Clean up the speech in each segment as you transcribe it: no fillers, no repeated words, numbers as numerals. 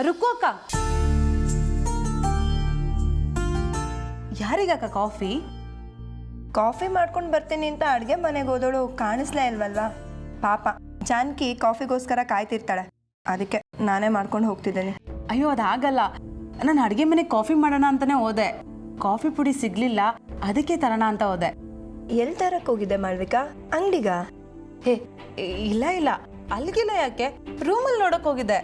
ರುಕ್ಕು ಅಕ್ಕ, ಯಾರಿಗಕ್ಕ coffee? Coffee ಮಾಡ್ಕೊಂಡು ಬರ್ತೀನಿ ಅಂತ ಅಡುಗೆ ಮನೆಗೆ ಹೋದೋಳು ಕಾಣಿಸ್ಲೇ ಇಲ್ವಲ್ವಾ? ಪಾಪ ಜಾನಕಿ ಕಾಫಿಗೋಸ್ಕರ ಕಾಯ್ತಿರ್ತಾಳೆ, ಅದಕ್ಕೆ ನಾನೇ ಮಾಡ್ಕೊಂಡು ಹೋಗ್ತಿದ್ದೇನೆ. ಅಯ್ಯೋ ಅದಾಗಲ್ಲ, ನಾನು ಅಡುಗೆ ಮನೆಗೆ ಕಾಫಿ ಮಾಡೋಣ ಅಂತಾನೆ ಹೋದೆ. ಕಾಫಿ ಪುಡಿ ಸಿಗ್ಲಿಲ್ಲ, ಅದಕ್ಕೆ ತರೋಣ ಅಂತ ಹೋದೆ. ಎಲ್ಲಿ ತರಕ್ಕೆ ಹೋಗಿದ್ದೆ ಮಾಳ್ವಿಕಾ? ಅಂಗಡಿಗ? ಹೇ ಇಲ್ಲ ಇಲ್ಲ, ಅಲ್ಲಿಗಿಲ್ಲ. ಯಾಕೆ? ರೂಮಲ್ಲಿ ನೋಡಕ್ ಹೋಗಿದ್ದೆ.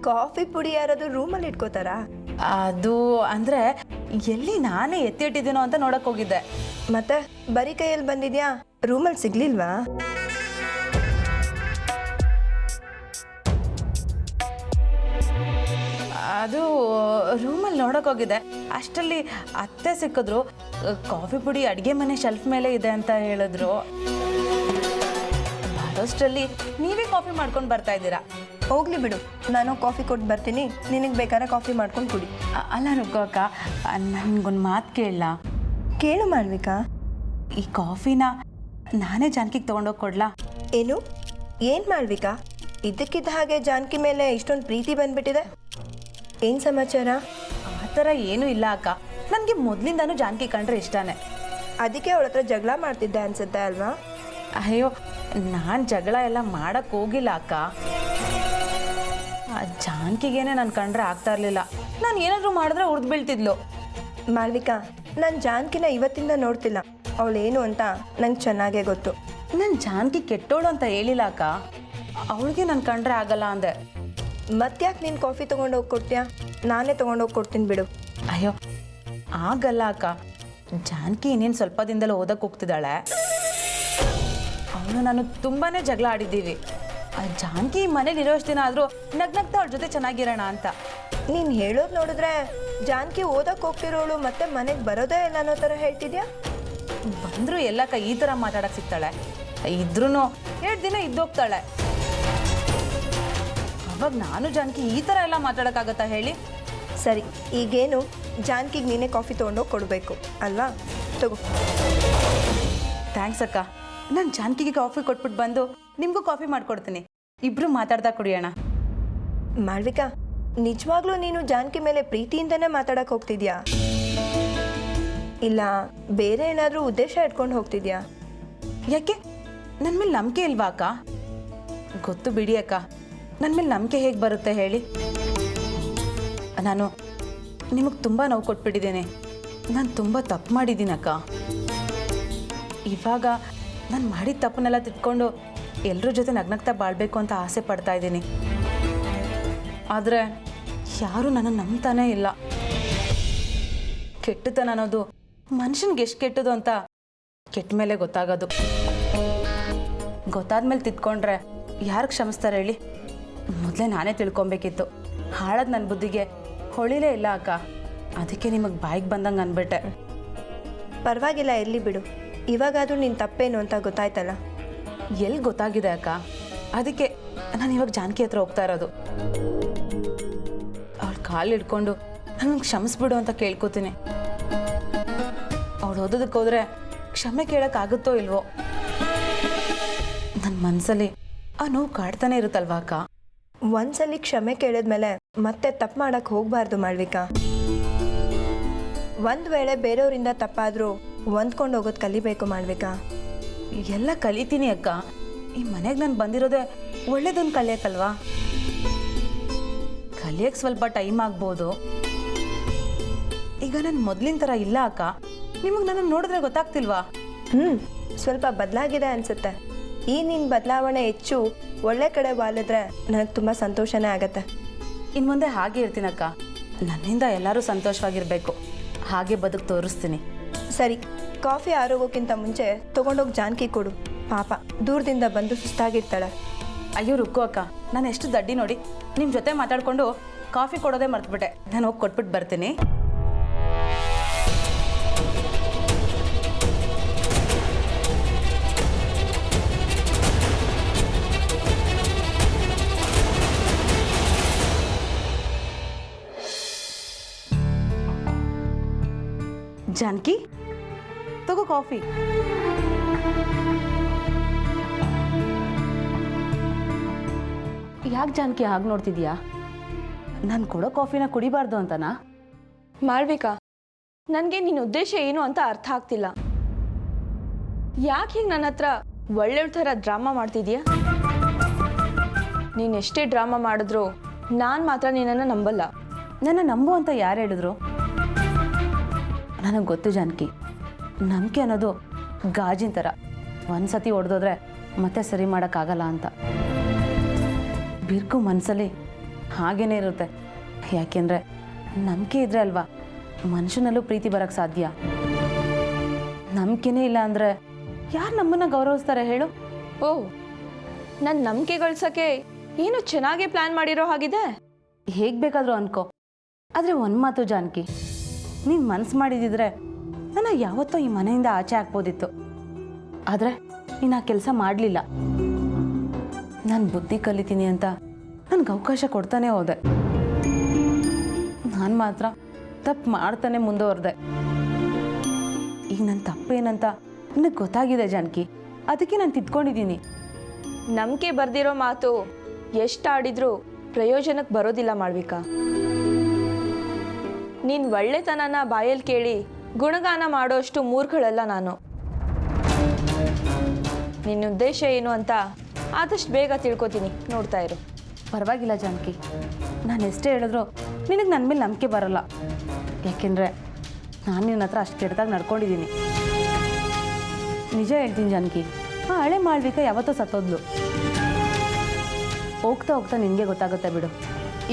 ಕಾಫಿ ಪುಡಿ ಯಾರಾದ್ರು ರೂಮಲ್ಲಿ ಇಟ್ಕೋತಾರಾ? ಅದು ಅಂದ್ರೆ ಎಲ್ಲಿ ನಾನೇ ಎತ್ತಿಟ್ಟಿದ್ದೀನೋ ಅಂತ ನೋಡಕ್ ಹೋಗಿದ್ದೆ. ಮತ್ತೆ ಬರೀ ಕೈಯಲ್ಲಿ ಬಂದಿದ್ಯಾ? ರೂಮಲ್ಲಿ ಸಿಗ್ಲಿಲ್ವಾ? ಅದು ರೂಮಲ್ಲಿ ನೋಡಕ್ ಹೋಗಿದ್ದೆ. ಅಷ್ಟರಲ್ಲಿ ಅತ್ತೆ ಸಿಕ್ಕಿದ್ರು. ಕಾಫಿ ಪುಡಿ ಅಡುಗೆ ಮನೆ ಶೆಲ್ಫ್ ಮೇಲೆ ಇದೆ ಅಂತ ಹೇಳಿದ್ರು. ಬರೋಷ್ಟರಲ್ಲಿ ನೀವೇ ಕಾಫಿ ಮಾಡ್ಕೊಂಡು ಬರ್ತಾ ಇದ್ದೀರಾ. ಹೋಗ್ಲಿ ಬಿಡು, ನಾನು ಕಾಫಿ ಕೊಟ್ಟು ಬರ್ತೀನಿ, ನಿನಗೆ ಬೇಕಾದ್ರೆ ಕಾಫಿ ಮಾಡ್ಕೊಂಡು ಕುಡಿ. ಅಲ್ಲ ರುಕ್ಕು ಅಕ್ಕ, ನನ್ಗೊಂದು ಮಾತು ಕೇಳಲ್ಲ? ಕೇಳು ಮಾಳ್ವಿಕಾ. ಈ ಕಾಫಿನ ನಾನೇ ಜಾನಕಿಗೆ ತೊಗೊಂಡೋಗಿ ಕೊಡ್ಲಾ? ಏನು ಮಾಳ್ವಿಕಾ, ಇದ್ದಕ್ಕಿದ್ದ ಹಾಗೆ ಜಾನಕಿ ಮೇಲೆ ಇಷ್ಟೊಂದು ಪ್ರೀತಿ ಬಂದ್ಬಿಟ್ಟಿದೆ? ಏನು ಸಮಾಚಾರ? ಆ ಥರ ಏನೂ ಇಲ್ಲ ಅಕ್ಕ, ನನಗೆ ಮೊದಲಿಂದಾನು ಜಾನಕಿ ಕಂಡ್ರೆ ಇಷ್ಟನೇ. ಅದಕ್ಕೆ ಅವಳ ಹತ್ರ ಜಗಳ ಮಾಡ್ತಿದ್ದೆ ಅನ್ಸುತ್ತೆ ಅಲ್ವಾ? ಅಯ್ಯೋ, ನಾನು ಜಗಳ ಎಲ್ಲ ಮಾಡಕ್ಕೆ ಹೋಗಿಲ್ಲ ಅಕ್ಕ. ಜಾನಕಿಗೇನೆ ನಾನು ಕಂಡ್ರೆ ಆಗ್ತಾ ಇರಲಿಲ್ಲ. ನಾನು ಏನಾದರೂ ಮಾಡಿದ್ರೆ ಉರ್ದು ಬೀಳ್ತಿದ್ಲು. ಮಾಳ್ವಿಕಾ, ನಾನು ಜಾನಕಿನ ಇವತ್ತಿಂದ ನೋಡ್ತಿಲ್ಲ. ಅವಳೇನು ಅಂತ ನಂಗೆ ಚೆನ್ನಾಗೇ ಗೊತ್ತು. ನಾನು ಜಾನಕಿ ಕೆಟ್ಟೋಳು ಅಂತ ಹೇಳಿಲ್ಲ ಅಕ್ಕ, ಅವಳಿಗೆ ನಾನು ಕಂಡ್ರೆ ಆಗಲ್ಲ ಅಂದೆ. ಮತ್ತ್ಯಾಕೆ ನೀನು ಕಾಫಿ ತೊಗೊಂಡೋಗಿ ಕೊಡ್ತೀಯಾ? ನಾನೇ ತೊಗೊಂಡೋಗಿ ಕೊಡ್ತೀನಿ ಬಿಡು. ಅಯ್ಯೋ ಆಗಲ್ಲ ಅಕ್ಕ, ಜಾನಕಿ ಇನ್ನೇನು ಸ್ವಲ್ಪ ದಿನದಲ್ಲಿ ಓದಕ್ಕೆ ಹೋಗ್ತಿದ್ದಾಳೆ. ಅವಳು ನಾನು ತುಂಬಾ ಜಗಳ ಆಡಿದ್ದೀವಿ. ಜಾನಕಿ ಮನೇಲಿ ಇರೋಷ್ಟು ದಿನ ಆದರೂ ನಗ್ನಗ್ತಾ ಅವಳ ಜೊತೆ ಚೆನ್ನಾಗಿರೋಣ ಅಂತ. ನೀನು ಹೇಳೋದು ನೋಡಿದ್ರೆ ಜಾನಕಿ ಓದಕ್ಕೆ ಹೋಗ್ತಿರೋಳು ಮತ್ತೆ ಮನೆಗೆ ಬರೋದೇ ಇಲ್ಲ ಅನ್ನೋ ಥರ ಹೇಳ್ತಿದ್ಯಾ? ಬಂದರೂ ಎಲ್ಲಕ್ಕ ಈ ಥರ ಮಾತಾಡಕ್ಕೆ ಸಿಗ್ತಾಳೆ? ಇದ್ರೂ 2 ದಿನ ಇದ್ದೋಗ್ತಾಳೆ. ಅವಾಗ ನಾನು ಜಾನಕಿ ಈ ಥರ ಎಲ್ಲ ಮಾತಾಡೋಕ್ಕಾಗತ್ತಾ ಹೇಳಿ? ಸರಿ, ಈಗೇನು ಜಾನಕಿಗೆ ನೀನೇ ಕಾಫಿ ತೊಗೊಂಡೋಗಿ ಕೊಡಬೇಕು ಅಲ್ವಾ? ತಗೋ. ಥ್ಯಾಂಕ್ಸ್ ಅಕ್ಕ. ನಾನು ಜಾನಕಿಗೆ ಕಾಫಿ ಕೊಟ್ಬಿಟ್ಟು ಬಂದು ನಿಮಗೂ ಕಾಫಿ ಮಾಡಿಕೊಡ್ತೀನಿ. ಇಬ್ಬರು ಮಾತಾಡ್ತಾ ಕುಡಿಯೋಣ. ಮಾಳ್ವಿಕಾ, ನಿಜವಾಗ್ಲೂ ನೀನು ಜಾನಕಿ ಮೇಲೆ ಪ್ರೀತಿಯಿಂದನೇ ಮಾತಾಡಕ್ಕೆ ಹೋಗ್ತಿದ್ಯಾ? ಇಲ್ಲ ಬೇರೆ ಏನಾದರೂ ಉದ್ದೇಶ ಇಟ್ಕೊಂಡು ಹೋಗ್ತಿದ್ಯಾ? ಯಾಕೆ, ನನ್ನ ಮೇಲೆ ನಂಬಿಕೆ ಇಲ್ವಾ ಅಕ್ಕ? ಗೊತ್ತು ಬಿಡಿ ಅಕ್ಕ, ನನ್ನ ಮೇಲೆ ನಂಬಿಕೆ ಹೇಗೆ ಬರುತ್ತೆ ಹೇಳಿ? ನಾನು ನಿಮಗೆ ತುಂಬ ನೋವು ಕೊಟ್ಬಿಟ್ಟಿದ್ದೇನೆ. ನಾನು ತುಂಬ ತಪ್ಪು ಮಾಡಿದ್ದೀನಿ ಅಕ್ಕ. ಇವಾಗ ನಾನು ಮಾಡಿದ ತಪ್ಪನ್ನೆಲ್ಲ ತಿದ್ಕೊಂಡು ಎಲ್ಲರ ಜೊತೆ ನಗ್ನಗ್ತಾ ಬಾಳ್ಬೇಕು ಅಂತ ಆಸೆ ಪಡ್ತಾ ಇದ್ದೀನಿ. ಆದರೆ ಯಾರೂ ನನ್ನನ್ನು ನಂಬ್ತಾನೇ ಇಲ್ಲ. ಕೆಟ್ಟತನ ಅನ್ನೋದು ಮನುಷ್ಯನಿಗೆ ಎಷ್ಟು ಕೆಟ್ಟದು ಅಂತ ಕೆಟ್ಟ ಮೇಲೆ ಗೊತ್ತಾಗೋದು. ಗೊತ್ತಾದ್ಮೇಲೆ ತಿದ್ಕೊಂಡ್ರೆ ಯಾರು ಕ್ಷಮಿಸ್ತಾರೆ ಹೇಳಿ? ಮೊದಲೇ ನಾನೇ ತಿಳ್ಕೊಬೇಕಿತ್ತು. ಹಾಳದ ನನ್ನ ಬುದ್ಧಿಗೆ ಹೊಳಿಲೇ ಇಲ್ಲ ಅಕ್ಕ. ಅದಕ್ಕೆ ನಿಮಗೆ ಬಾಯಿಗೆ ಬಂದಂಗೆ ಅಂದ್ಬಿಟ್ಟೆ. ಪರವಾಗಿಲ್ಲ, ಇರಲಿ ಬಿಡು. ಇವಾಗಾದರೂ ನಿನ್ನ ತಪ್ಪೇನು ಅಂತ ಗೊತ್ತಾಯ್ತಲ್ಲ. ಎಲ್ಲಿ ಗೊತ್ತಾಗಿದೆ ಅಕ್ಕ? ಅದಕ್ಕೆ ನಾನು ಇವಾಗ ಜಾನಕಿ ಹತ್ರ ಹೋಗ್ತಾ ಇರೋದು. ಅವಳ ಕಾಲು ಹಿಡ್ಕೊಂಡು ನನಗೆ ಕ್ಷಮಿಸ್ಬಿಡು ಅಂತ ಕೇಳ್ಕೊತೀನಿ. ಅವಳು ಓದೋದಕ್ಕೆ ಹೋದ್ರೆ ಕ್ಷಮೆ ಕೇಳೋಕ್ಕಾಗುತ್ತೋ ಇಲ್ವೋ? ನನ್ನ ಮನಸ್ಸಲ್ಲಿ ಆ ನೋವು ಕಾಡ್ತಾನೆ ಇರುತ್ತಲ್ವಾ ಅಕ್ಕ? ಒಂದ್ಸಲಿ ಕ್ಷಮೆ ಕೇಳಿದ್ಮೇಲೆ ಮತ್ತೆ ತಪ್ಪು ಮಾಡಕ್ಕೆ ಹೋಗಬಾರ್ದು ಮಾಳ್ವಿಕಾ. ಒಂದು ವೇಳೆ ಬೇರೆಯವರಿಂದ ತಪ್ಪಾದರೂ ಹೊಂದ್ಕೊಂಡು ಹೋಗೋದು ಕಲಿಬೇಕು ಮಾಳ್ವಿಕಾ. ಎಲ್ಲ ಕಲಿತೀನಿ ಅಕ್ಕ. ಈ ಮನೆಗೆ ನಾನು ಬಂದಿರೋದೇ ಒಳ್ಳೇದೊಂದು ಕಲಿಯಕ್ಕಲ್ವಾ? ಕಲಿಯಕ್ಕೆ ಸ್ವಲ್ಪ ಟೈಮ್ ಆಗ್ಬೋದು. ಈಗ ನಾನು ಮೊದಲಿನ ಥರ ಇಲ್ಲ ಅಕ್ಕ. ನಿಮಗೆ ನನ್ನ ನೋಡಿದ್ರೆ ಗೊತ್ತಾಗ್ತಿಲ್ವಾ? ಸ್ವಲ್ಪ ಬದಲಾಗಿದೆ ಅನಿಸುತ್ತೆ. ಈ ನಿನ್ನ ಬದಲಾವಣೆ ಹೆಚ್ಚು ಒಳ್ಳೆ ಕಡೆ ವಾಲಿದ್ರೆ ನನಗೆ ತುಂಬ ಸಂತೋಷನೇ ಆಗತ್ತೆ. ಇನ್ನು ಮುಂದೆ ಹಾಗೆ ಇರ್ತೀನಕ್ಕ. ನನ್ನಿಂದ ಎಲ್ಲರೂ ಸಂತೋಷವಾಗಿರಬೇಕು, ಹಾಗೆ ಬದುಕು ತೋರಿಸ್ತೀನಿ. ಸರಿ, ಕಾಫಿ ಆರೋಗೋಕ್ಕಿಂತ ಮುಂಚೆ ತೊಗೊಂಡೋಗಿ ಜಾನಕಿ ಕೊಡು. ಪಾಪ ದೂರದಿಂದ ಬಂದು ಸುಸ್ತಾಗಿರ್ತಾಳೆ. ಅಯ್ಯೋ ರುಕ್ಕು ಅಕ್ಕ, ನಾನು ಎಷ್ಟು ದಡ್ಡಿ ನೋಡಿ, ನಿಮ್ಮ ಜೊತೆ ಮಾತಾಡಿಕೊಂಡು ಕಾಫಿ ಕೊಡೋದೇ ಮರ್ತ್ಬಿಟ್ಟೆ. ನಾನು ಹೋಗಿ ಕೊಟ್ಬಿಟ್ಟು ಬರ್ತೀನಿ. ಜಾನಕಿ, ತಗೋ ಕಾಫಿ. ಯಾಕೆ ಜಾನಕಿ ಹಾಗೆ ನೋಡ್ತಿದ್ಯಾ? ನಾನು ಕೊಡೋ ಕಾಫಿನ ಕುಡಿಬಾರ್ದು ಅಂತನಾ? ಮಾಳ್ವಿಕಾ, ನನಗೆ ನಿನ್ನ ಉದ್ದೇಶ ಏನು ಅಂತ ಅರ್ಥ ಆಗ್ತಿಲ್ಲ. ಯಾಕೆ ಹೀಗೆ ನನ್ನ ಹತ್ರ ಒಳ್ಳೆ ಥರ ಡ್ರಾಮಾ ಮಾಡ್ತಿದ್ಯಾ? ನೀನು ಎಷ್ಟೇ ಡ್ರಾಮಾ ಮಾಡಿದ್ರು ನಾನು ಮಾತ್ರ ನಿನ್ನನ್ನು ನಂಬಲ್ಲ. ನನ್ನ ನಂಬು ಅಂತ ಯಾರು ಹೇಳಿದ್ರು? ನನಗೆ ಗೊತ್ತು ಜಾನಕಿ, ನಂಬಿಕೆ ಅನ್ನೋದು ಗಾಜಿನ ಥರ, ಒಂದು ಸತಿ ಹೊಡೆದೋದ್ರೆ ಮತ್ತೆ ಸರಿ ಮಾಡೋಕ್ಕಾಗಲ್ಲ ಅಂತ. ಬಿರ್ಕು ಮನಸ್ಸಲ್ಲಿ ಹಾಗೇನೇ ಇರುತ್ತೆ. ಯಾಕೆಂದರೆ ನಂಬಿಕೆ ಇದ್ರೆ ಅಲ್ವಾ ಮನುಷ್ಯನಲ್ಲೂ ಪ್ರೀತಿ ಬರೋಕ್ಕೆ ಸಾಧ್ಯ. ನಂಬಿಕೆನೇ ಇಲ್ಲ ಅಂದರೆ ಯಾರು ನಮ್ಮನ್ನು ಗೌರವಿಸ್ತಾರೆ ಹೇಳು? ಓ, ನನ್ನ ನಂಬಿಕೆ ಗಳಿಸೋಕ್ಕೆ ಏನು ಚೆನ್ನಾಗೇ ಪ್ಲ್ಯಾನ್ ಮಾಡಿರೋ ಹಾಗಿದೆ. ಹೇಗೆ ಬೇಕಾದರೂ ಅನ್ಕೋ, ಆದರೆ ಒಂದು ಮಾತು ಜಾನಕಿ, ನೀನು ಮನಸ್ಸು ಮಾಡಿದಿದ್ರೆ ನಾನು ಯಾವತ್ತೋ ಈ ಮನೆಯಿಂದ ಆಚೆ ಹಾಕ್ಬೋದಿತ್ತು. ಆದರೆ ನೀನು ಆ ಕೆಲಸ ಮಾಡಲಿಲ್ಲ. ನಾನು ಬುದ್ಧಿ ಕಲಿತೀನಿ ಅಂತ ನನಗೆ ಅವಕಾಶ ಕೊಡ್ತಾನೆ ಹೋದೆ. ನಾನು ಮಾತ್ರ ತಪ್ಪು ಮಾಡ್ತಾನೆ ಮುಂದುವರೆದೆ. ಈಗ ನನ್ನ ತಪ್ಪೇನಂತ ನನಗೆ ಗೊತ್ತಾಗಿದೆ ಜಾನಕಿ, ಅದಕ್ಕೆ ನಾನು ತಿದ್ಕೊಂಡಿದ್ದೀನಿ. ನಂಬಿಕೆ ಬರ್ದಿರೋ ಮಾತು ಎಷ್ಟಾಡಿದ್ರೂ ಪ್ರಯೋಜನಕ್ಕೆ ಬರೋದಿಲ್ಲ ಮಾಳ್ವಿಕಾ. ನೀನು ಒಳ್ಳೆತನನ ಬಾಯಲ್ಲಿ ಕೇಳಿ ಗುಣಗಾನ ಮಾಡೋಷ್ಟು ಮೂರ್ಖಳಲ್ಲ ನಾನು. ನಿನ್ನ ಉದ್ದೇಶ ಏನು ಅಂತ ಆದಷ್ಟು ಬೇಗ ತಿಳ್ಕೊತೀನಿ, ನೋಡ್ತಾ ಇರು. ಪರವಾಗಿಲ್ಲ ಜಾನಕಿ, ನಾನು ಎಷ್ಟೇ ಹೇಳಿದ್ರು ನಿನಗೆ ನನ್ನ ಮೇಲೆ ನಂಬಿಕೆ ಬರೋಲ್ಲ. ಯಾಕೆಂದರೆ ನಾನು ನಿನ್ನ ಹತ್ರ ಅಷ್ಟು ಕೆಟ್ಟದಾಗಿ ನಡ್ಕೊಂಡಿದ್ದೀನಿ. ನಿಜ ಹೇಳ್ತೀನಿ ಜಾನಕಿ, ಆ ಹಳೆ ಮಾಳ್ವಿಕಾ ಯಾವತ್ತೋ ಸತ್ತೋದ್ಲು. ಹೋಗ್ತಾ ಹೋಗ್ತಾ ನಿನಗೆ ಗೊತ್ತಾಗುತ್ತೆ ಬಿಡು.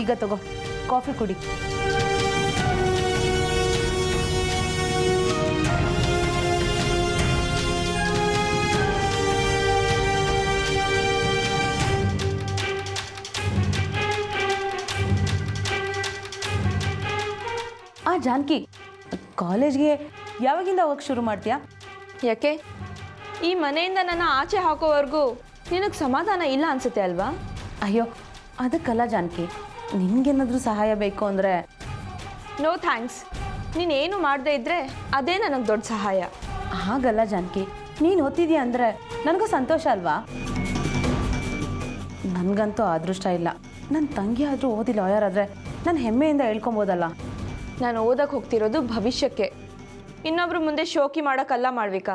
ಈಗ ತಗೋ ಕಾಫಿ ಕುಡಿ. ಜಾನಕಿ, ಕಾಲೇಜ್ಗೆ ಯಾವಾಗಿಂದ ಹೋಗಕ್ಕೆ ಶುರು ಮಾಡ್ತೀಯಾ? ಯಾಕೆ ಈ ಮನೆಯಿಂದ ನನ್ನ ಆಚೆ ಹಾಕೋವರೆಗೂ ನಿನಗೆ ಸಮಾಧಾನ ಇಲ್ಲ ಅನ್ಸುತ್ತೆ ಅಲ್ವಾ? ಅಯ್ಯೋ ಅದಕ್ಕಲ್ಲ ಜಾನಕಿ, ನಿನಗೇನಾದರೂ ಸಹಾಯ ಬೇಕು ಅಂದರೆ. No thanks. ನೀನೇನು ಮಾಡದೇ ಇದ್ದರೆ ಅದೇ ನನಗೆ ದೊಡ್ಡ ಸಹಾಯ. ಹಾಗಲ್ಲ ಜಾನಕಿ, ನೀನು ಓದ್ತಿದ್ಯಾ ಅಂದರೆ ನನಗೂ ಸಂತೋಷ ಅಲ್ವಾ? ನನಗಂತೂ ಅದೃಷ್ಟ ಇಲ್ಲ. ನನ್ನ ತಂಗಿ ಆದರೂ ಓದಿ ಲಾಯರ್ ಆದರೆ ನಾನು ಹೆಮ್ಮೆಯಿಂದ ಹೇಳ್ಕೊಬೋದಲ್ಲ. ನಾನು ಓದಕ್ಕೆ ಹೋಗ್ತಿರೋದು ಭವಿಷ್ಯಕ್ಕೆ, ಇನ್ನೊಬ್ರು ಮುಂದೆ ಶೋಕಿ ಮಾಡೋಕ್ಕಲ್ಲ ಮಾಳ್ವಿಕಾ.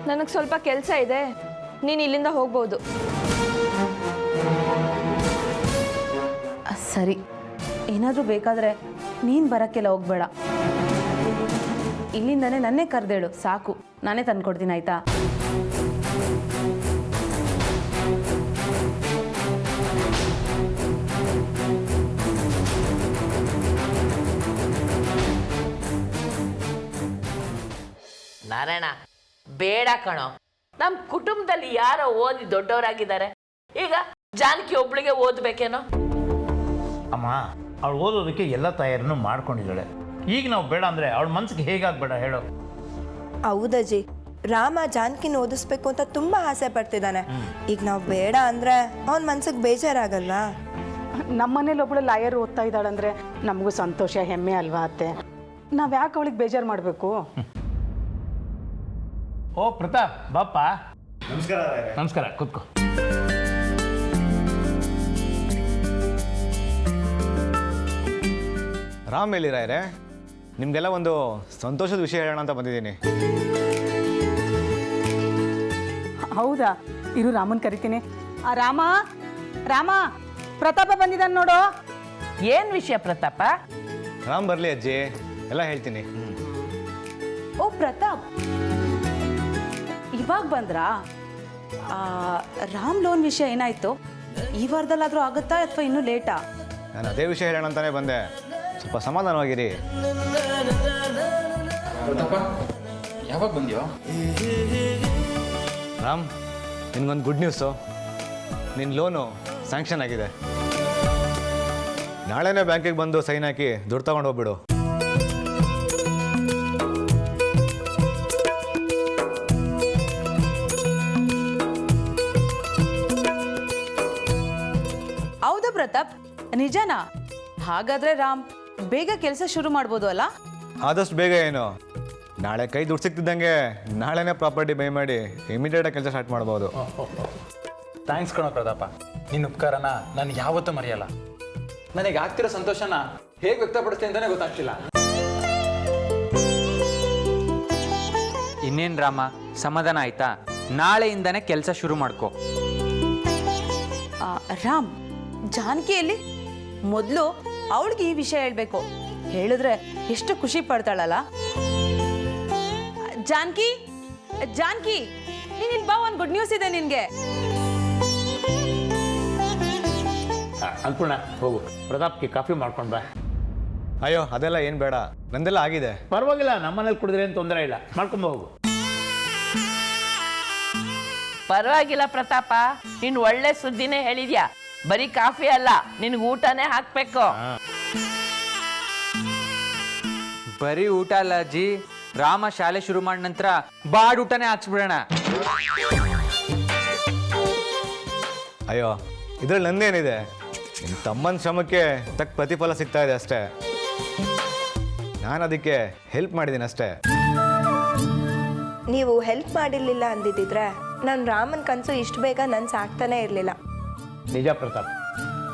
ನನಗೆ ಸ್ವಲ್ಪ ಕೆಲಸ ಇದೆ, ನೀನು ಇಲ್ಲಿಂದ ಹೋಗ್ಬೋದು. ಸರಿ, ಏನಾದರೂ ಬೇಕಾದರೆ ನೀನು ಬರೋಕ್ಕೆಲ್ಲ ಹೋಗಬೇಡ. ಇಲ್ಲಿಂದನೇ ನನ್ನೇ ಕರೆದೇಳು ಸಾಕು, ನಾನೇ ತಂದ್ಕೊಡ್ತೀನಿ ಆಯಿತಾ? ನಾರಾಯಣ, ಬೇಡ ಕಣೋ. ನಮ್ಮ ಕುಟುಂಬದಲ್ಲಿ ಯಾರೋ ಓದಿ ದೊಡ್ಡವರಾಗಿದ್ದಾರೆ, ಈಗ ಜಾನಕಿ ಒಬ್ಳಿಗೆ ಓದಬೇಕೇನೋ? ಅಮ್ಮ, ಅವಳು ಓದೋದಕ್ಕೆ ಎಲ್ಲ ತಯಾರಿನೂ ಮಾಡ್ಕೊಂಡಿದ್ದಾಳೆ. ಈಗ ನಾವು ಬೇಡ ಅಂದರೆ ಅವಳ ಮನಸ್ಸಿಗೆ ಹೇಗಾಗಬೇಡ ಹೇಳು? ಹೌದಜ್ಜಿ, ರಾಮ ಜಾನಕಿನ ಓದಿಸ್ಬೇಕು ಅಂತ ತುಂಬ ಆಸೆ ಪಡ್ತಿದ್ದಾನೆ. ಈಗ ನಾವು ಬೇಡ ಅಂದರೆ ಅವನ ಮನ್ಸಿಗೆ ಬೇಜಾರಾಗಲ್ಲ. ನಮ್ಮನೇಲಿ ಒಬ್ಬಳು ಲಾಯರ್ ಓದ್ತಾ ಇದ್ದಾಳಂದ್ರೆ ನಮಗೂ ಸಂತೋಷ, ಹೆಮ್ಮೆ ಅಲ್ವಾ ಅತ್ತೆ? ನಾವು ಯಾಕೆ ಅವಳಿಗೆ ಬೇಜಾರು ಮಾಡಬೇಕು? ಓ ಪ್ರತಾಪ್, ಬಾಪ್ಪ. ನಮಸ್ಕಾರ. ನಮಸ್ಕಾರ, ಕೂತ್ಕೋ. ರಾಮ್ ಹೇಳಿರಾಯ್ರೆ, ನಿಮಗೆಲ್ಲ ಒಂದು ಸಂತೋಷದ ವಿಷಯ ಹೇಳೋಣ ಅಂತ ಬಂದಿದ್ದೀನಿ. ಹೌದಾ? ಇರು, ರಾಮನ್ ಕರಿತೀನಿ. ರಾಮ, ರಾಮ, ಪ್ರತಾಪ ಬಂದಿದ್ದಾನೆ ನೋಡು. ಏನು ವಿಷಯ ಪ್ರತಾಪ? ರಾಮ್ ಬರಲಿ ಅಜ್ಜಿ, ಎಲ್ಲ ಹೇಳ್ತೀನಿ. ಓ ಪ್ರತಾಪ್, ಇವಾಗ ಬಂದ್ರಾ? ರಾಮ್ ಲೋನ್ ವಿಷಯ ಏನಾಯ್ತು? ಈ ವಾರದಲ್ಲಾದರೂ ಆಗುತ್ತಾ ಅಥವಾ ಇನ್ನೂ ಲೇಟಾ? ನಾನು ಅದೇ ವಿಷಯ ಹೇಳೋಣ ಅಂತಾನೆ ಬಂದೆ. ಸ್ವಲ್ಪ ಸಮಾಧಾನವಾಗಿರಿ. ಯಾವಾಗ ಬಂದ್ಯೋ? ರಾಮ್, ನಿನ್ಗೊಂದು ಗುಡ್ ನ್ಯೂಸು. ನಿನ್ನ ಲೋನು ಸ್ಯಾಂಕ್ಷನ್ ಆಗಿದೆ. ನಾಳೆನೇ ಬ್ಯಾಂಕಿಗೆ ಬಂದು ಸೈನ್ ಹಾಕಿ ದುಡ್ಡು ತಗೊಂಡು ಹೋಗ್ಬಿಡು. ಹೌದಾ ಪ್ರತಾಪ್, ನಿಜನಾ? ಹಾಗಾದ್ರೆ ರಾಮ್ ಬೇಗ ಕೆಲಸ ಶುರು ಮಾಡ್ಬೋದು ಅಲ್ಲ? ಆದಷ್ಟು ಬೇಗ ಏನು, ನಾಳೆ ಕೈ ದುಡ್ಡು ಸಿಗ್ತಿದ್ದಂಗೆ ನಾಳೆನೇ ಪ್ರಾಪರ್ಟಿ ಬೈ ಮಾಡಿ ಇಮಿಡಿಯೇಟಾಗಿ ಕೆಲಸ ಸ್ಟಾರ್ಟ್ ಮಾಡ್ಬೋದು. ಥ್ಯಾಂಕ್ಸ್ ಕಣೋ ಪ್ರತಾಪ. ನಿನ್ನ ಉಪಕಾರನ ನಾನು ಯಾವತ್ತೂ ಮರೆಯಲ್ಲ. ನನಗೆ ಆಗ್ತಿರೋ ಸಂತೋಷನ ಹೇಗೆ ವ್ಯಕ್ತಪಡಿಸ್ತೀನಿ ಅಂತಲೇ ಗೊತ್ತಾಗ್ತಿಲ್ಲ. ಇನ್ನೇನು ರಾಮ, ಸಮಾಧಾನ ಆಯ್ತಾ? ನಾಳೆಯಿಂದನೇ ಕೆಲಸ ಶುರು ಮಾಡ್ಕೋ. ರಾಮ್, ಜಾನಕಿಯಲ್ಲಿ ಮೊದಲು ಅವಳಿಗೆ ಈ ವಿಷಯ ಹೇಳಬೇಕು. ಹೇಳಿದ್ರೆ ಎಷ್ಟು ಖುಷಿ ಪಡ್ತಾಳಲ್ಲ. ಜಾನಕಿ, ಜಾನಕಿ, ನೀನ್ ಇಲ್ಲಿ ಬಾ, ಒಂದು ಗುಡ್ ನ್ಯೂಸ್ ಇದೆ ನಿನ್ಗೆ. ಅನ್ಪೂರ್ಣ, ಹೋಗು ಪ್ರತಾಪ್ಗೆ ಕಾಫಿ ಮಾಡ್ಕೊಂಡು ಬಾ. ಅಯ್ಯೋ ಅದೆಲ್ಲ ಏನು ಬೇಡ, ನಂದೆಲ್ಲ ಆಗಿದೆ. ಪರವಾಗಿಲ್ಲ, ನಮ್ಮನೇಲಿ ಕುಡಿದ್ರೆ ಏನು ತೊಂದರೆ ಇಲ್ಲ, ಮಾಡ್ಕೊಂಬ ಹೋಗು. ಪರವಾಗಿಲ್ಲ ಪ್ರತಾಪ, ನೀನು ಒಳ್ಳೆ ಸುದ್ದಿನೇ ಹೇಳಿದ್ಯಾ. ಬರೀ ಕಾಫಿ ಅಲ್ಲ, ನಿನ್ಗೆ ಊಟನೇ ಹಾಕ್ಬೇಕು. ಬರೀ ಊಟ ಅಲ್ಲ ಅಜ್ಜಿ, ರಾಮ ಶಾಲೆ ಶುರು ಮಾಡಿದ ನಂತರ ಬಾಡ್ ಊಟನೇ ಹಾಕ್ಸ್ಬಿಡೋಣ. ಅಯ್ಯೋ ಇದ್ರಲ್ಲಿ ನಂದೇನಿದೆ, ನಿಮ್ಮ ತಮ್ಮನ ಶ್ರಮಕ್ಕೆ ತಕ್ಕ ಪ್ರತಿಫಲ ಸಿಗ್ತಾ ಇದೆ ಅಷ್ಟೇ. ನಾನು ಅದಕ್ಕೆ ಹೆಲ್ಪ್ ಮಾಡಿದ್ದೀನಿ ಅಷ್ಟೇ. ನೀವು ಹೆಲ್ಪ್ ಮಾಡಿರ್ಲಿಲ್ಲ ಅಂದಿದ್ದಿದ್ರೆ ನಾನು ರಾಮನ್ ಕನಸು ಇಷ್ಟು ಬೇಗ ನನ್ಸಾಗ್ತಾನೆ ಇರಲಿಲ್ಲ. ನಿಜ ಪ್ರತಾಪ್,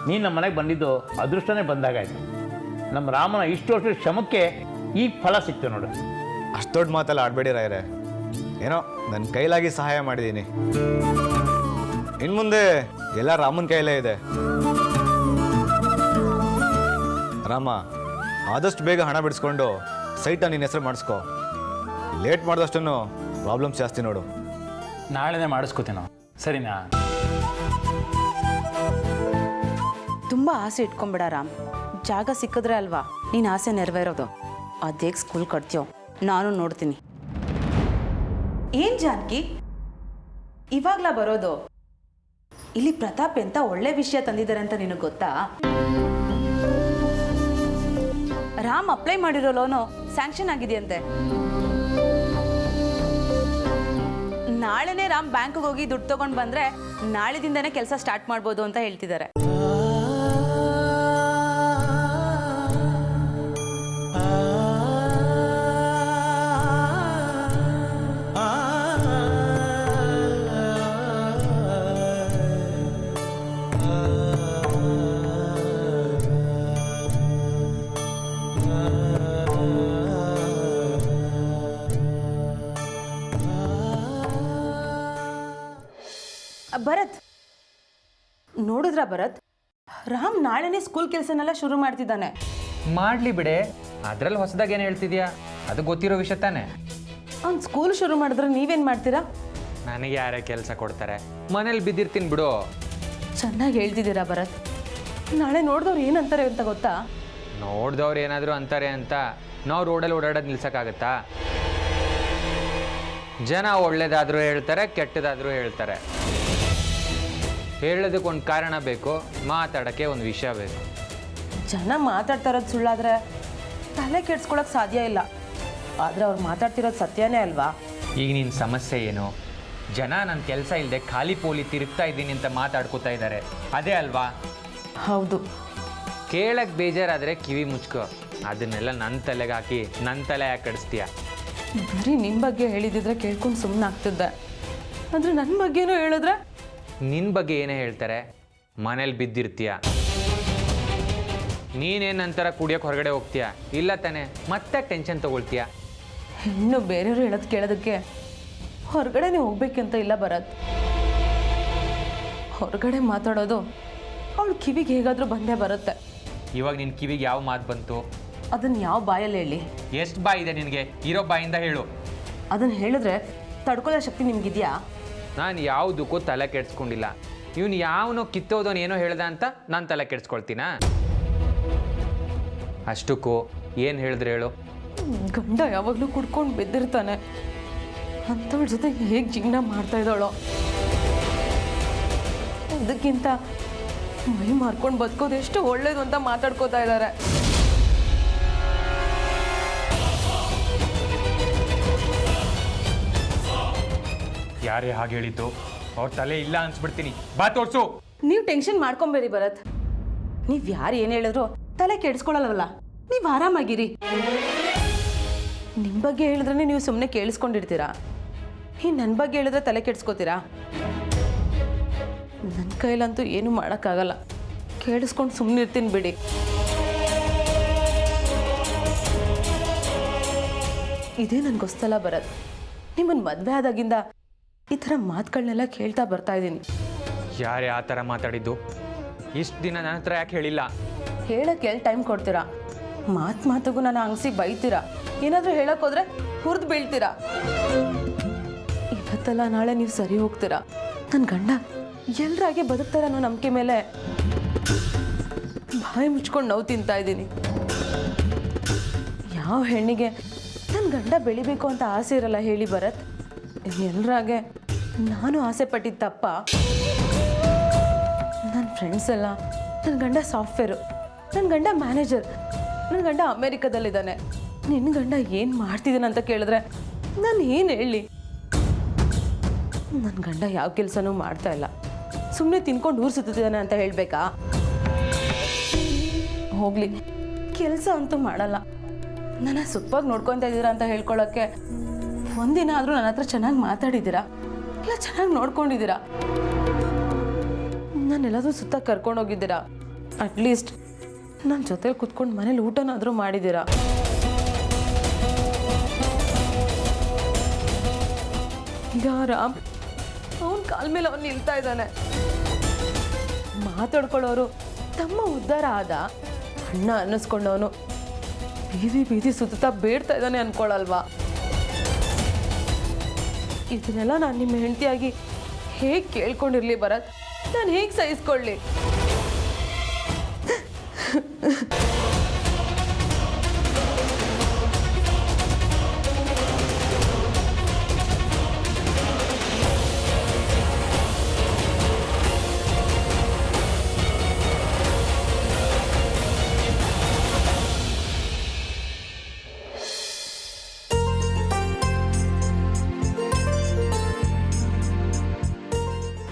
ನೀನು ನಮ್ಮ ಮನೆಗೆ ಬಂದಿದ್ದು ಅದೃಷ್ಟನೇ ಬಂದಾಗಾಯ್ತು. ನಮ್ಮ ರಾಮನ ಇಷ್ಟು ವರ್ಷದ ಶ್ರಮಕ್ಕೆ ಈ ಫಲ ಸಿಕ್ತು ನೋಡು. ಅಷ್ಟು ದೊಡ್ಡ ಮಾತೆಲ್ಲ ಆಡಬೇಡಿ ರಾಯರೇ. ಏನೋ ನನ್ನ ಕೈಲಾಗಿ ಸಹಾಯ ಮಾಡಿದ್ದೀನಿ. ಇನ್ನು ಮುಂದೆ ಎಲ್ಲ ರಾಮನ ಕೈಲೇ ಇದೆ. ರಾಮ, ಆದಷ್ಟು ಬೇಗ ಹಣ ಬಿಡಿಸ್ಕೊಂಡು ಸೈಟನ್ನು ನಿನ್ನ ಹೆಸರು ಮಾಡಿಸ್ಕೊ. ಲೇಟ್ ಮಾಡಿದಷ್ಟನ್ನು ಪ್ರಾಬ್ಲಮ್ಸ್ ಜಾಸ್ತಿ ನೋಡು. ನಾಳೆನೇ ಮಾಡಿಸ್ಕೋತೀನೋ, ಸರಿನಾ? ತುಂಬಾ ಆಸೆ ಇಟ್ಕೊಂಬಿಡ ರಾಮ್. ಜಾಗ ಸಿಕ್ಕಿದ್ರೆ ಅಲ್ವಾ ನೀನು ಆಸೆ ನೆರವೇರೋದು. ಅದೇಗ ಸ್ಕೂಲ್ ಕಟ್ತೀಯೋ ನಾನು ನೋಡ್ತೀನಿ. ಏನ್ ಜಾನಕಿ, ಇವಾಗ್ಲಾ ಬರೋದು? ಇಲ್ಲಿ ಪ್ರತಾಪ್ ಎಂತ ಒಳ್ಳೆ ವಿಷಯ ತಂದಿದ್ದಾರೆ ಅಂತ ನಿನಗೆ ಗೊತ್ತಾ? ರಾಮ್ ಅಪ್ಲೈ ಮಾಡಿರೋ ಲೋನು ಸ್ಯಾಂಕ್ಷನ್ ಆಗಿದೆಯಂತೆ. ನಾಳೆನೇ ರಾಮ್ ಬ್ಯಾಂಕ್ಗೆ ಹೋಗಿ ದುಡ್ಡು ತಗೊಂಡು ಬಂದ್ರೆ ನಾಳೆದಿಂದನೇ ಕೆಲಸ ಸ್ಟಾರ್ಟ್ ಮಾಡ್ಬೋದು ಅಂತ ಹೇಳ್ತಿದ್ದಾರೆ. ಭರತ್, ನೋಡಿದ್ರ ಭರತ್, ರಾಮ್ ನಾಳೆನೇ ಸ್ಕೂಲ್ ಕೆಲಸನೆಲ್ಲ ಶುರು ಮಾಡ್ತಿದ್ದಾನೆ. ಮಾಡ್ಲಿ ಬಿಡೆ, ಅದ್ರಲ್ಲಿ ಹೊಸದಾಗಿ ಏನು ಹೇಳ್ತಿದ್ಯಾ? ಅದು ಗೊತ್ತಿರೋ ವಿಷಯ ತಾನೆ. ಅವ್ನು ಸ್ಕೂಲ್ ಶುರು ಮಾಡಿದ್ರೆ ನೀವೇನು ಮಾಡ್ತೀರಾ? ನನಗೆ ಯಾರೇ ಕೆಲಸ ಕೊಡ್ತಾರೆ, ಮನೇಲಿ ಬಿದ್ದಿರ್ತೀನಿ ಬಿಡು. ಚೆನ್ನಾಗಿ ಹೇಳ್ತಿದ್ದೀರಾ ಭರತ್. ನಾಳೆ ನೋಡಿದವ್ರು ಏನಂತಾರೆ ಅಂತ ಗೊತ್ತಾ? ನೋಡ್ದವ್ರು ಏನಾದರೂ ಅಂತಾರೆ ಅಂತ ನಾವು ರೋಡಲ್ಲಿ ಓಡಾಡೋದು ನಿಲ್ಸೋಕ್ಕಾಗತ್ತಾ? ಜನ ಒಳ್ಳೇದಾದರೂ ಹೇಳ್ತಾರೆ, ಕೆಟ್ಟದಾದರೂ ಹೇಳ್ತಾರೆ. ಹೇಳೋದಕ್ಕೆ ಒಂದು ಕಾರಣ ಬೇಕು, ಮಾತಾಡೋಕ್ಕೆ ಒಂದು ವಿಷಯ ಬೇಕು. ಜನ ಮಾತಾಡ್ತಾ ಇರೋದು ಸುಳ್ಳಾದ್ರೆ ತಲೆ ಕೆಡ್ಸ್ಕೊಳಕ್ಕೆ ಸಾಧ್ಯ ಇಲ್ಲ. ಆದರೆ ಅವ್ರು ಮಾತಾಡ್ತಿರೋದು ಸತ್ಯನೇ ಅಲ್ವಾ? ಈಗ ನಿನ್ನ ಸಮಸ್ಯೆ ಏನು? ಜನ ನನ್ನ ಕೆಲಸ ಇಲ್ಲದೆ ಖಾಲಿ ಪೋಲಿ ತಿರುಗ್ತಾ ಇದ್ದೀನಿ ಅಂತ ಮಾತಾಡ್ಕೋತಾ ಇದ್ದಾರೆ, ಅದೇ ಅಲ್ವಾ? ಹೌದು. ಕೇಳಕ್ಕೆ ಬೇಜಾರಾದರೆ ಕಿವಿ ಮುಚ್ಕೋ. ಅದನ್ನೆಲ್ಲ ನನ್ನ ತಲೆಗೆ ಹಾಕಿ ನನ್ನ ತಲೆ ಯಾಕೆ ಕಡಿಸ್ತೀಯ? ಬರೀ ನಿಮ್ಮ ಬಗ್ಗೆ ಹೇಳಿದಿದ್ರೆ ಕೇಳ್ಕೊಂಡು ಸುಮ್ಮನೆ ಆಗ್ತಿದ್ದೆ. ಆದರೆ ನನ್ನ ಬಗ್ಗೆನೂ ಹೇಳಿದ್ರೆ? ನಿನ್ನ ಬಗ್ಗೆ ಏನೇ ಹೇಳ್ತಾರೆ, ಮನೇಲಿ ಬಿದ್ದಿರ್ತೀಯ. ನೀನೇನು ನಂತರ ಕುಡಿಯೋಕೆ ಹೊರಗಡೆ ಹೋಗ್ತೀಯ ಇಲ್ಲ ತಾನೆ? ಮತ್ತೆ ಟೆನ್ಷನ್ ತೊಗೊಳ್ತೀಯ. ಇನ್ನು ಬೇರೆಯವರು ಹೇಳೋದು ಕೇಳೋದಕ್ಕೆ ಹೊರಗಡೆನೇ ಹೋಗ್ಬೇಕಂತ ಇಲ್ಲ ಬರತ್. ಹೊರಗಡೆ ಮಾತಾಡೋದು ಅವಳು ಕಿವಿಗೆ ಹೇಗಾದರೂ ಬಂದೇ ಬರುತ್ತೆ. ಇವಾಗ ನಿನ್ನ ಕಿವಿಗೆ ಯಾವ ಮಾತು ಬಂತು? ಅದನ್ನು ಯಾವ ಬಾಯಲ್ಲಿ ಹೇಳಿ? ಎಷ್ಟು ಬಾಯಿ ಇದೆ ನಿನಗೆ? ಇರೋ ಬಾಯಿಂದ ಹೇಳು. ಅದನ್ನು ಹೇಳಿದ್ರೆ ತಡ್ಕೊಳ್ಳೋ ಶಕ್ತಿ ನಿಮಗಿದೆಯಾ? ನಾನು ಯಾವುದಕ್ಕೂ ತಲೆ ಕೆಡ್ಸ್ಕೊಂಡಿಲ್ಲ. ಇವನು ಯಾವನೋ ಕಿತ್ತೋದವನು ಏನೋ ಹೇಳ್ದ ಅಂತ ನಾನು ತಲೆ ಕೆಡ್ಸ್ಕೊಳ್ತೀನಾ? ಅಷ್ಟಕ್ಕೂ ಏನು ಹೇಳಿದ್ರೆ ಹೇಳು? ಗಂಡ ಯಾವಾಗಲೂ ಕುಡ್ಕೊಂಡು ಬಿದ್ದಿರ್ತಾನೆ, ಅಂಥವ್ಳ ಜೊತೆ ಹೇಗೆ ಜೀವನ ಮಾಡ್ತಾ ಇದ್ದಾಳೋ. ಅದಕ್ಕಿಂತ ಮೈ ಮಾರ್ಕೊಂಡು ಬದುಕೋದು ಎಷ್ಟು ಒಳ್ಳೇದು ಅಂತ ಮಾತಾಡ್ಕೋತಾ ಇದ್ದಾರೆ. ಯಾರೇ ಹಾಗೆ ಹೇಳಿದ್ದು? ಅವ್ರ ತಲೆ ಇಲ್ಲ ಅನ್ಸ್ಬಿಡ್ತೀನಿ. ಬಾ ತೋರ್ಸು. ನೀವು ಟೆನ್ಷನ್ ಮಾಡ್ಕೊಂಬೇಡಿ ಭರತ್. ನೀವು ಯಾರು ಏನು ಹೇಳಿದ್ರು ತಲೆ ಕೆಡಿಸ್ಕೊಳ್ಳಲ್ವಲ್ಲ, ನೀವು ಆರಾಮಾಗಿರಿ. ನಿಮ್ಮ ಬಗ್ಗೆ ಹೇಳಿದ್ರೆ ನೀವು ಸುಮ್ಮನೆ ಕೇಳಿಸ್ಕೊಂಡಿರ್ತೀರಾ, ಈ ನನ್ನ ಬಗ್ಗೆ ಹೇಳಿದ್ರೆ ತಲೆ ಕೆಡಿಸ್ಕೋತೀರಾ? ನನ್ನ ಕೈಲಂತೂ ಏನೂ ಮಾಡೋಕ್ಕಾಗಲ್ಲ. ಕೇಳಿಸ್ಕೊಂಡು ಸುಮ್ಮನೆ ಇರ್ತೀನಿ ಬಿಡಿ. ಇದೇ ನನಗೆ ಹೊಸ್ತಲ ಬರೋದು. ನಿಮ್ಮನ್ನು ಮದುವೆ ಆದಾಗಿಂದ ಈ ಥರ ಮಾತುಗಳನ್ನೆಲ್ಲ ಕೇಳ್ತಾ ಬರ್ತಾ ಇದ್ದೀನಿ. ಯಾರೇ ಆ ಥರ ಮಾತಾಡಿದ್ದು? ಇಷ್ಟು ದಿನ ನನ್ನ ಹತ್ರ ಯಾಕೆ ಹೇಳಿಲ್ಲ? ಹೇಳಕ್ಕೆ ಎಲ್ಲಿ ಟೈಮ್ ಕೊಡ್ತೀರಾ? ಮಾತಿಗೂ ನನ್ನ ಅಂಗ್ಸಿಗೆ ಬೈತೀರಾ. ಏನಾದರೂ ಹೇಳಕ್ಕೆ ಹೋದ್ರೆ ಹುರಿದು ಬೀಳ್ತೀರಾ. ಇವತ್ತಲ್ಲ ನಾಳೆ ನೀವು ಸರಿ ಹೋಗ್ತೀರಾ. ನನ್ನ ಗಂಡ ಎಲ್ಲರಾಗೆ ಬದುಕ್ತಾರ ಅನ್ನೋ ನಂಬಿಕೆ ಮೇಲೆ ಬಾಯಿ ಮುಚ್ಕೊಂಡು ನೋವು ತಿಂತಾ ಇದ್ದೀನಿ. ಯಾವ ಹೆಣ್ಣಿಗೆ ನನ್ನ ಗಂಡ ಬೆಳಿಬೇಕು ಅಂತ ಆಸೆ ಇರಲ್ಲ ಹೇಳಿ ಭರತ್? ಎಲ್ಲರಾಗೆ ನಾನು ಆಸೆ ಪಟ್ಟಿದ್ದ ತಪ್ಪ? ನನ್ನ ಫ್ರೆಂಡ್ಸ್ ಎಲ್ಲ ನನ್ನ ಗಂಡ ಸಾಫ್ಟ್ವೇರು, ನನ್ನ ಗಂಡ ಮ್ಯಾನೇಜರ್, ನನ್ನ ಗಂಡ ಅಮೇರಿಕಾದಲ್ಲಿದ್ದಾನೆ. ನಿನ್ನ ಗಂಡ ಏನು ಮಾಡ್ತಿದ್ದಾನೆ ಅಂತ ಕೇಳಿದ್ರೆ ನಾನು ಏನು ಹೇಳಿ? ನನ್ನ ಗಂಡ ಯಾವ ಕೆಲಸನೂ ಮಾಡ್ತಾ ಇಲ್ಲ, ಸುಮ್ಮನೆ ತಿನ್ಕೊಂಡು ಊರು ಸುತ್ತಿದ್ದಾನೆ ಅಂತ ಹೇಳಬೇಕಾ? ಹೋಗಲಿ, ಕೆಲಸ ಅಂತೂ ಮಾಡಲ್ಲ. ನನ್ನ ಸುಪ್ಪಾಗಿ ನೋಡ್ಕೊತಾ ಇದ್ದೀರಾ ಅಂತ ಹೇಳ್ಕೊಳ್ಳೋಕ್ಕೆ ಒಂದಿನ ಆದರೂ ನನ್ನ ಹತ್ರ ಚೆನ್ನಾಗಿ ಮಾತಾಡಿದ್ದೀರಾ, ಇಲ್ಲ ಚೆನ್ನಾಗಿ ನೋಡ್ಕೊಂಡಿದ್ದೀರಾ, ನಾನೆಲ್ಲದೂ ಸುತ್ತ ಕರ್ಕೊಂಡೋಗಿದ್ದೀರಾ. ಅಟ್ಲೀಸ್ಟ್ ನನ್ನ ಜೊತೆಲಿ ಕುತ್ಕೊಂಡು ಮನೇಲಿ ಊಟನಾದರೂ ಮಾಡಿದ್ದೀರಾ. ಈಗ ರಾಮ್ ಅವನ ಕಾಲ ಮೇಲೆ ಅವನು ನಿಲ್ತಾ ಇದ್ದಾನೆ. ಮಾತಾಡ್ಕೊಳ್ಳೋರು ತಮ್ಮ ಉದ್ಧಾರ ಆದ ಅಣ್ಣ ಅನ್ನಿಸ್ಕೊಂಡವನು ಬೀದಿ ಬೀದಿ ಸುತ್ತಾ ಬೇಡ್ತಾ ಇದ್ದಾನೆ ಅನ್ಕೊಳಲ್ವಾ? ಇದನ್ನೆಲ್ಲ ನಾನು ನಿಮ್ಮ ಹೆಂಡತಿಯಾಗಿ ಹೇಗೆ ಕೇಳ್ಕೊಂಡಿರ್ಲಿ ಭರತ್? ನಾನು ಹೇಗೆ ಸಹಿಸ್ಕೊಳ್ಳಿ?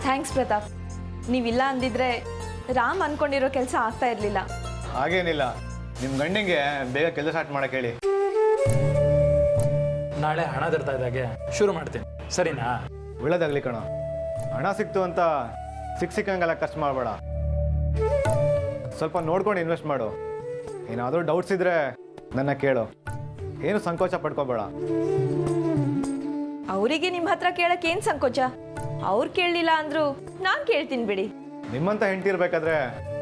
ಥ್ಯಾಂಕ್ಸ್ ಪ್ರತಾಪ್. ನೀವಿಲ್ಲ ಅಂದಿದ್ರೆ ರಾಮ್ ಅನ್ಕೊಂಡಿರೋ ಕೆಲಸ ಆಗ್ತಾ ಇರಲಿಲ್ಲ. ಹಾಗೇನಿಲ್ಲ, ನಿಮ್ಮ ಗಂಡಿಗೆ ಬೇಗ ಕೆಲಸ ಸ್ಟಾರ್ಟ್ ಮಾಡಕ್ಕೆ ಹೇಳಿ. ನಾಳೆ ಹಣ ತರ್ತಾ ಇದ್ದಾಗೆ ಶುರು ಮಾಡ್ತೀನಿ, ಸರಿನಾ? ಒಳ್ಳೇದಾಗ್ಲಿ ಕಣೋ. ಹಣ ಸಿಕ್ತು ಅಂತ ಸಿಕ್ಕಂಗೆಲ್ಲ ಖರ್ಚು ಮಾಡಬೇಡ. ಸ್ವಲ್ಪ ನೋಡ್ಕೊಂಡು ಇನ್ವೆಸ್ಟ್ ಮಾಡು. ಏನಾದರೂ ಡೌಟ್ಸ್ ಇದ್ದರೆ ನನ್ನ ಕೇಳು, ಏನು ಸಂಕೋಚ ಪಡ್ಕೋಬೇಡ. ಅವರಿಗೆ ನಿಮ್ಮ ಹತ್ರ ಕೇಳಕ್ಕೆ ಏನು ಸಂಕೋಚ? ಅವ್ರು ಕೇಳಲಿಲ್ಲ ಅಂದ್ರು ನಾನು ಕೇಳ್ತೀನಿ ಬಿಡಿ. ನಿಮ್ಮಂತ ಹೆಂಡತಿ ಇರಬೇಕಾದ್ರೆ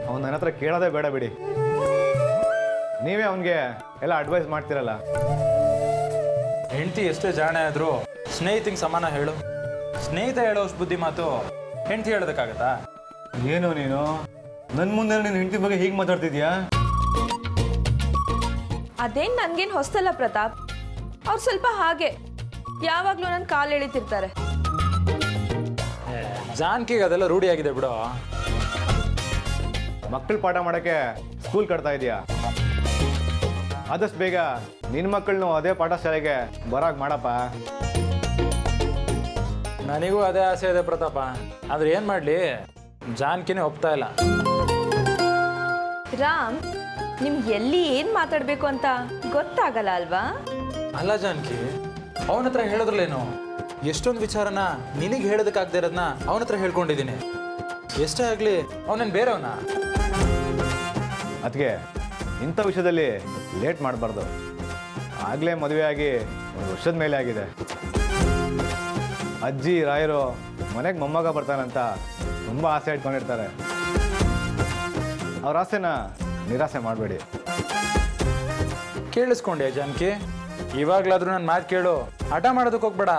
ಅವ್ನು ನನ್ನ ಹತ್ರ ಕೇಳೋದೇ ಬೇಡ ಬಿಡಿ. ನೀವೇ ಅವನಿಗೆ ಎಲ್ಲ ಅಡ್ವೈಸ್ ಮಾಡ್ತಿರಲ್ಲ. ಹೆಂಡತಿ ಎಷ್ಟೇ ಜಾಣೆ ಆದರೂ ಸ್ನೇಹಿತಿಗೆ ಸಮಾನ ಹೇಳು. ಸ್ನೇಹಿತ ಹೇಳೋಷ್ಟು ಬುದ್ಧಿ ಮಾತು ಹೆಂಡತಿ ಹೇಳೋದಕ್ಕಾಗತ್ತಾ? ಏನು ನೀನು ನನ್ನ ಮುಂದೆ ನಿನ್ನ ಹೆಂಡತಿ ಬಗ್ಗೆ ಹೀಗೆ ಮಾತಾಡ್ತಿದ್ಯಾ? ಅದೇನು ನನಗೇನು ಹೊಸ್ತಲ್ಲ ಪ್ರತಾಪ್. ಅವ್ರು ಸ್ವಲ್ಪ ಹಾಗೆ ಯಾವಾಗಲೂ ನನ್ನ ಕಾಲು ಎಳಿತಿರ್ತಾರೆ. ಜಾನ್ಕಿಗೆ ಅದೆಲ್ಲ ರೂಢಿಯಾಗಿದೆ ಬಿಡು. ಮಕ್ಕಳು ಪಾಠ ಮಾಡೋಕ್ಕೆ ಸ್ಕೂಲ್ ಕಟ್ತಾ ಇದೆಯಾ? ಆದಷ್ಟು ಬೇಗ ನಿನ್ನ ಮಕ್ಕಳನ್ನು ಅದೇ ಪಾಠ ಶಾಲೆಗೆ ಬರಾಕ್ ಮಾಡಪ್ಪ. ನನಗೂ ಅದೇ ಆಸೆ ಇದೆ ಪ್ರತಾಪ, ಆದ್ರೆ ಏನು ಮಾಡಲಿ, ಜಾನ್ಕಿನೇ ಒಪ್ತಾ ಇಲ್ಲ. ರಾಮ್, ನಿಮ್ಗೆ ಎಲ್ಲಿ ಏನು ಮಾತಾಡಬೇಕು ಅಂತ ಗೊತ್ತಾಗಲ್ಲ ಅಲ್ವಾ? ಅಲ್ಲ ಜಾನ್ಕಿ, ಅವನ ಹತ್ರ ಹೇಳೋದ್ರಲ್ಲೇನು? ಎಷ್ಟೊಂದು ವಿಚಾರನ ನಿನಗೆ ಹೇಳೋದಕ್ಕಾಗದೇ ಇರೋದನ್ನ ಅವನ ಹತ್ರ ಹೇಳ್ಕೊಂಡಿದ್ದೀನಿ. ಎಷ್ಟೇ ಆಗಲಿ ಅವನೇನು ಬೇರೆಯವನ. ಅದಕ್ಕೆ ಇಂಥ ವಿಷಯದಲ್ಲಿ ಲೇಟ್ ಮಾಡಬಾರ್ದು. ಆಗಲೇ ಮದುವೆ ಆಗಿ 1 ವರ್ಷದ ಮೇಲೆ ಆಗಿದೆ. ಅಜ್ಜಿ ರಾಯರು ಮನೆಗೆ ಮೊಮ್ಮಗ ಬರ್ತಾನಂತ ತುಂಬ ಆಸೆ ಇಟ್ಕೊಂಡಿರ್ತಾರೆ. ಅವ್ರ ಆಸೆನ ನಿರಾಸೆ ಮಾಡಬೇಡಿ. ಕೇಳಿಸ್ಕೊಂಡೆ ಜಾನ್ಕಿ? ಇವಾಗಲಾದ್ರೂ ನನ್ನ ಮಾತು ಕೇಳು, ಹಠ ಮಾಡೋದಕ್ಕೆ ಹೋಗ್ಬೇಡ.